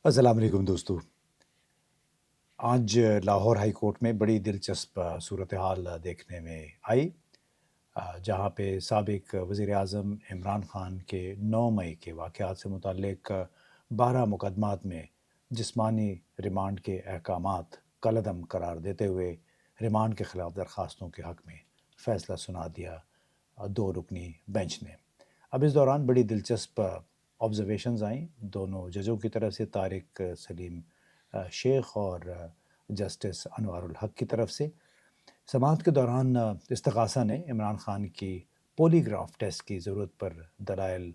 السلام علیکم دوستو. آج لاہور ہائی کورٹ میں بڑی دلچسپ صورتحال دیکھنے میں آئی، جہاں پہ سابق وزیر اعظم عمران خان کے 9 مئی کے واقعات سے متعلق 12 مقدمات میں جسمانی ریمانڈ کے احکامات کالعدم قرار دیتے ہوئے ریمانڈ کے خلاف درخواستوں کے حق میں فیصلہ سنا دیا 2 رکنی بینچ نے. اب اس دوران بڑی دلچسپ آبزرویشنز آئیں دونوں ججوں کی طرف سے، طارق سلیم شیخ اور جسٹس انوار الحق کی طرف سے. سماعت کے دوران استغاثہ نے عمران خان کی پولی گراف ٹیسٹ کی ضرورت پر دلائل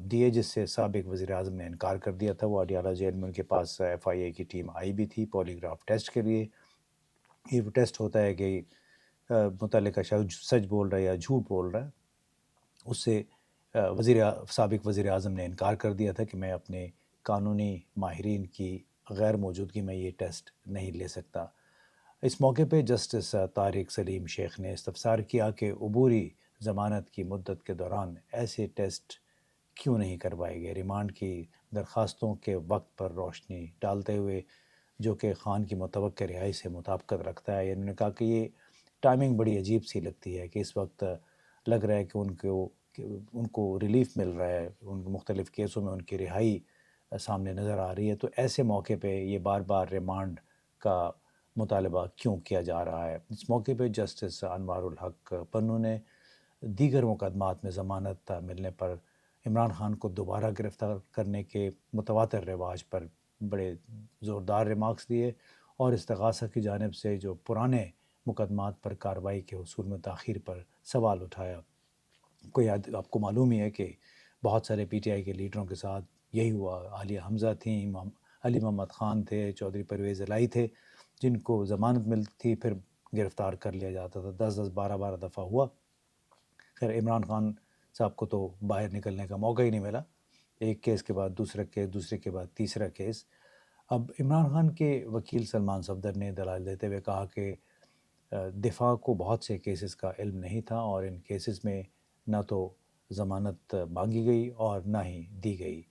دیے، جس سے سابق وزیر اعظم نے انکار کر دیا تھا. وہ اڈیالہ جیل میں ان کے پاس FIA کی ٹیم آئی بھی تھی پولی گراف ٹیسٹ کے لیے. یہ وہ ٹیسٹ ہوتا ہے کہ متعلقہ شخص سچ بول رہا ہے یا جھوٹ بول رہا ہے. اس سے سابق وزیر اعظم نے انکار کر دیا تھا کہ میں اپنے قانونی ماہرین کی غیر موجودگی میں یہ ٹیسٹ نہیں لے سکتا. اس موقع پہ جسٹس طارق سلیم شیخ نے استفسار کیا کہ عبوری ضمانت کی مدت کے دوران ایسے ٹیسٹ کیوں نہیں کروائے گئے. ریمانڈ کی درخواستوں کے وقت پر روشنی ڈالتے ہوئے، جو کہ خان کی متوقع رہائی سے مطابقت رکھتا ہے، انہوں نے کہا کہ یہ ٹائمنگ بڑی عجیب سی لگتی ہے کہ اس وقت لگ رہا ہے کہ ان کو ریلیف مل رہا ہے، ان مختلف کیسوں میں ان کی رہائی سامنے نظر آ رہی ہے، تو ایسے موقع پہ یہ بار بار ریمانڈ کا مطالبہ کیوں کیا جا رہا ہے. اس موقع پہ جسٹس انوار الحق پنو نے دیگر مقدمات میں ضمانت ملنے پر عمران خان کو دوبارہ گرفتار کرنے کے متواتر رواج پر بڑے زوردار ریمارکس دیے، اور استغاثہ کی جانب سے جو پرانے مقدمات پر کارروائی کے حصول میں تاخیر پر سوال اٹھایا. آپ کو معلوم ہی ہے کہ بہت سارے PTI کے لیڈروں کے ساتھ یہی ہوا. عالیہ حمزہ تھیں، علی محمد خان تھے، چودھری پرویز الہی تھے، جن کو ضمانت ملتی تھی پھر گرفتار کر لیا جاتا تھا. 10 12 دفعہ ہوا. خیر، عمران خان صاحب کو تو باہر نکلنے کا موقع ہی نہیں ملا. ایک کیس کے بعد دوسرا کیس، دوسرے کے بعد تیسرا کیس. اب عمران خان کے وکیل سلمان صفدر نے دلائل دیتے ہوئے کہا کہ دفاع کو بہت سے کیسز کا علم نہیں تھا، اور ان کیسز میں نہ تو ضمانت مانگی گئی اور نہ ہی دی گئی.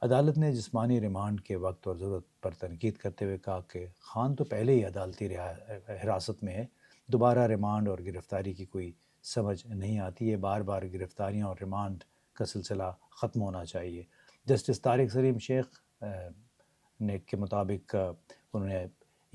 عدالت نے جسمانی ریمانڈ کے وقت اور ضرورت پر تنقید کرتے ہوئے کہا کہ خان تو پہلے ہی عدالتی حراست میں ہے، دوبارہ ریمانڈ اور گرفتاری کی کوئی سمجھ نہیں آتی. یہ بار بار گرفتاریاں اور ریمانڈ کا سلسلہ ختم ہونا چاہیے. جسٹس طارق سلیم شیخ نے کے مطابق انہوں نے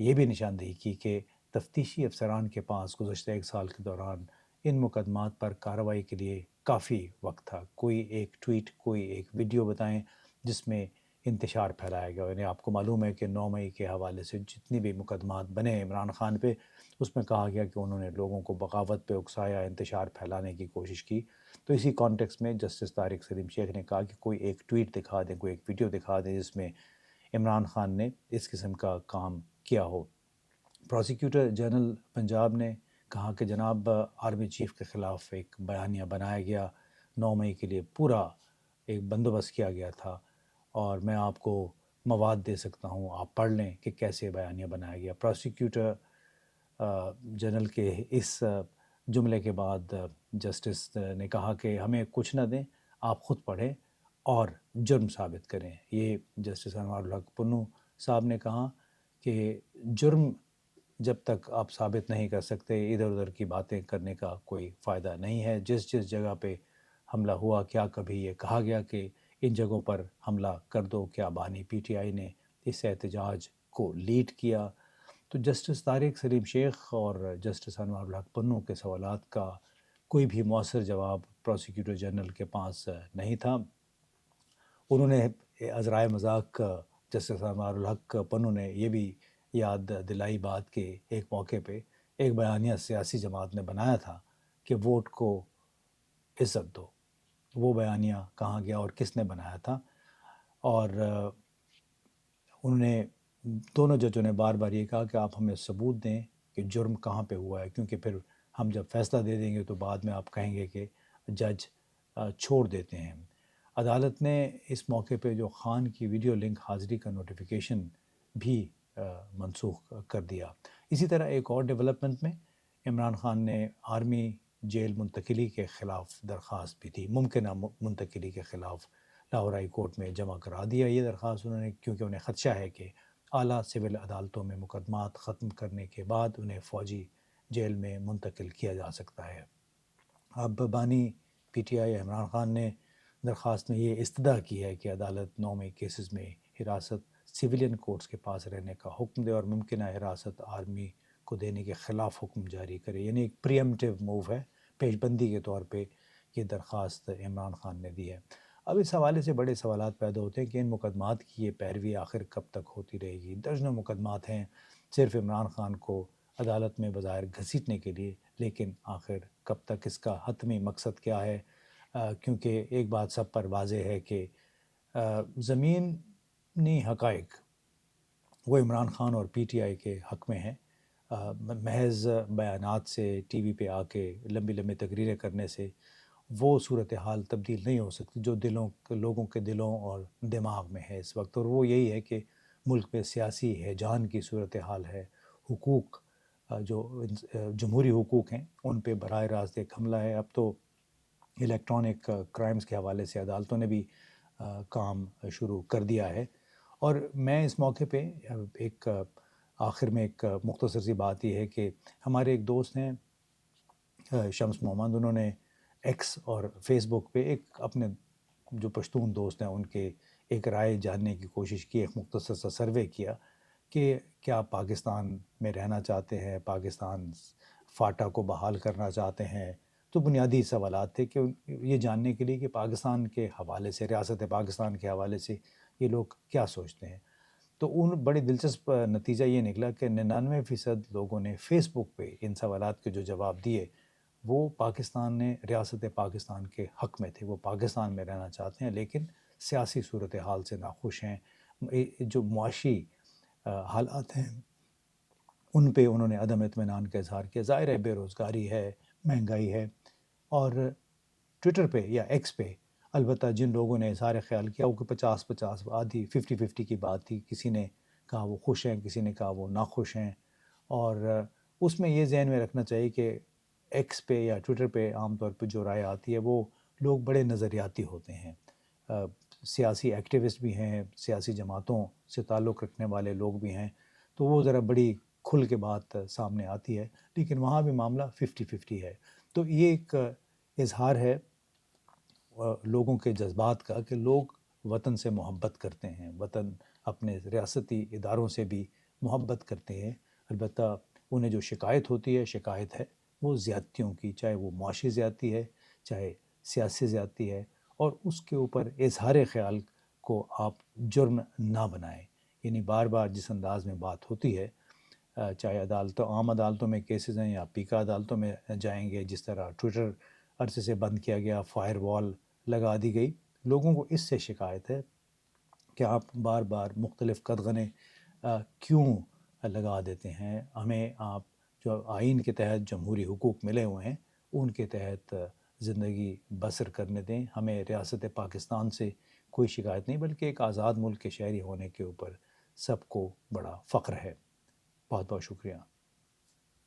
یہ بھی نشاندہی کی کہ تفتیشی افسران کے پاس گزشتہ 1 سال کے دوران ان مقدمات پر کارروائی کے لیے کافی وقت تھا. کوئی ایک ٹویٹ، کوئی ایک ویڈیو بتائیں جس میں انتشار پھیلایا گیا. یعنی آپ کو معلوم ہے کہ 9 مئی کے حوالے سے جتنی بھی مقدمات بنے عمران خان پہ، اس میں کہا گیا کہ انہوں نے لوگوں کو بغاوت پہ اکسایا، انتشار پھیلانے کی کوشش کی. تو اسی کانٹیکس میں جسٹس طارق سلیم شیخ نے کہا کہ کوئی ایک ٹویٹ دکھا دیں، کوئی ایک ویڈیو دکھا دیں جس میں عمران خان نے اس قسم کا کام کیا ہو. پروسیکیوٹر جنرل پنجاب نے کہا کہ جناب آرمی چیف کے خلاف ایک بیانیہ بنایا گیا، 9 مئی کے لیے پورا ایک بندوبست کیا گیا تھا، اور میں آپ کو مواد دے سکتا ہوں، آپ پڑھ لیں کہ کیسے بیانیہ بنایا گیا. پروسیکیوٹر جنرل کے اس جملے کے بعد جسٹس نے کہا کہ ہمیں کچھ نہ دیں، آپ خود پڑھیں اور جرم ثابت کریں. یہ جسٹس انوار الحق پنو صاحب نے کہا کہ جرم جب تک آپ ثابت نہیں کر سکتے، ادھر ادھر کی باتیں کرنے کا کوئی فائدہ نہیں ہے. جس جگہ پہ حملہ ہوا، کیا کبھی یہ کہا گیا کہ ان جگہوں پر حملہ کر دو؟ کیا بانی PTI نے اس احتجاج کو لیڈ کیا؟ تو جسٹس طارق سلیم شیخ اور جسٹس انوار الحق پنو کے سوالات کا کوئی بھی مؤثر جواب پروسیکیوٹر جنرل کے پاس نہیں تھا. انہوں نے عذرائے مذاق جسٹس انوار الحق پنو نے یہ بھی یاد دلائی بات کہ ایک موقع پہ ایک بیانیہ سیاسی جماعت نے بنایا تھا کہ ووٹ کو عزت دو. وہ بیانیہ کہاں گیا اور کس نے بنایا تھا؟ اور انہوں نے دونوں ججوں نے بار بار یہ کہا کہ آپ ہمیں ثبوت دیں کہ جرم کہاں پہ ہوا ہے، کیونکہ پھر ہم جب فیصلہ دے دیں گے تو بعد میں آپ کہیں گے کہ جج چھوڑ دیتے ہیں. عدالت نے اس موقع پہ جو خان کی ویڈیو لنک حاضری کا نوٹیفیکیشن بھی منسوخ کر دیا. اسی طرح ایک اور ڈیولپمنٹ میں عمران خان نے آرمی جیل منتقلی کے خلاف درخواست بھی تھی، ممکنہ منتقلی کے خلاف. لاہور ہائی کورٹ میں جمع کرا دیا یہ درخواست انہوں نے، کیونکہ انہیں خدشہ ہے کہ اعلیٰ سول عدالتوں میں مقدمات ختم کرنے کے بعد انہیں فوجی جیل میں منتقل کیا جا سکتا ہے۔ اب بانی P T I Imran Khan نے درخواست میں یہ استدعا کی ہے کہ عدالت نومے کیسز میں حراست سویلین کورٹس کے پاس رہنے کا حکم دے اور ممکنہ حراست آرمی کو دینے کے خلاف حکم جاری کرے، یعنی ایک پریمپٹیو موو ہے، پیش بندی کے طور پہ یہ درخواست عمران خان نے دی ہے۔ اب اس حوالے سے بڑے سوالات پیدا ہوتے ہیں کہ ان مقدمات کی یہ پیروی آخر کب تک ہوتی رہے گی۔ درجنوں مقدمات ہیں صرف عمران خان کو عدالت میں بظاہر گھسیٹنے کے لیے، لیکن آخر کب تک اس کا حتمی مقصد کیا ہے؟ کیونکہ ایک بات سب پر واضح ہے کہ زمینی حقائق وہ عمران خان اور پی ٹی آئی کے حق میں ہیں۔ محض بیانات سے، ٹی وی پہ آ کے لمبی لمبی تقریریں کرنے سے وہ صورتحال تبدیل نہیں ہو سکتی جو لوگوں کے دلوں اور دماغ میں ہے اس وقت، اور وہ یہی ہے کہ ملک میں سیاسی ہیجان کی صورتحال ہے، حقوق جو جمہوری حقوق ہیں ان پہ براہ راست ایک حملہ ہے۔ اب تو الیکٹرانک کرائمز کے حوالے سے عدالتوں نے بھی کام شروع کر دیا ہے۔ اور میں اس موقع پہ ایک آخر میں ایک مختصر سی بات یہ ہے کہ ہمارے ایک دوست ہیں شمس محمد، انہوں نے ایکس اور فیس بک پہ ایک اپنے جو پشتون دوست ہیں ان کے ایک رائے جاننے کی کوشش کی، ایک مختصر سا سروے کیا کہ کیا پاکستان میں رہنا چاہتے ہیں، پاکستان فاٹا کو بحال کرنا چاہتے ہیں۔ تو بنیادی سوالات تھے کہ یہ جاننے کے لیے کہ پاکستان کے حوالے سے، ریاست پاکستان کے حوالے سے یہ لوگ کیا سوچتے ہیں۔ تو ان بڑے دلچسپ نتیجہ یہ نکلا کہ 99% لوگوں نے فیس بک پہ ان سوالات کے جو جواب دیے وہ پاکستان نے ریاست پاکستان کے حق میں تھے، وہ پاکستان میں رہنا چاہتے ہیں لیکن سیاسی صورتحال سے ناخوش ہیں۔ جو معاشی حالات ہیں ان پہ انہوں نے عدم اطمینان کا اظہار کیا۔ ظاہر ہے بے روزگاری ہے، مہنگائی ہے، اور ٹویٹر پہ یا ایکس پہ البتہ جن لوگوں نے اظہار خیال کیا وہ 50-50 آدھی 50-50 کی بات تھی، کسی نے کہا وہ خوش ہیں، کسی نے کہا وہ ناخوش ہیں۔ اور اس میں یہ ذہن میں رکھنا چاہیے کہ ایکس پہ یا ٹویٹر پہ عام طور پہ جو رائے آتی ہے وہ لوگ بڑے نظریاتی ہوتے ہیں، سیاسی ایکٹیوسٹ بھی ہیں، سیاسی جماعتوں سے تعلق رکھنے والے لوگ بھی ہیں، تو وہ ذرا بڑی کھل کے بات سامنے آتی ہے، لیکن وہاں بھی معاملہ 50-50 ہے۔ تو یہ ایک اظہار ہے لوگوں کے جذبات کا کہ لوگ وطن سے محبت کرتے ہیں، وطن اپنے ریاستی اداروں سے بھی محبت کرتے ہیں۔ البتہ انہیں جو شکایت ہوتی ہے، شکایت ہے وہ زیادتیوں کی، چاہے وہ معاشی زیادتی ہے، چاہے سیاسی زیادتی ہے، اور اس کے اوپر اظہار خیال کو آپ جرم نہ بنائیں۔ یعنی بار بار جس انداز میں بات ہوتی ہے، چاہے عام عدالتوں میں کیسز ہیں یا پیکا عدالتوں میں جائیں گے، جس طرح ٹویٹر عرصے سے بند کیا گیا، فائر وال لگا دی گئی، لوگوں کو اس سے شکایت ہے کہ آپ بار بار مختلف قدغنیں کیوں لگا دیتے ہیں، ہمیں آپ جو آئین کے تحت جمہوری حقوق ملے ہوئے ہیں ان کے تحت زندگی بسر کرنے دیں۔ ہمیں ریاست پاکستان سے کوئی شکایت نہیں، بلکہ ایک آزاد ملک کے شہری ہونے کے اوپر سب کو بڑا فخر ہے۔ بہت بہت شکریہ۔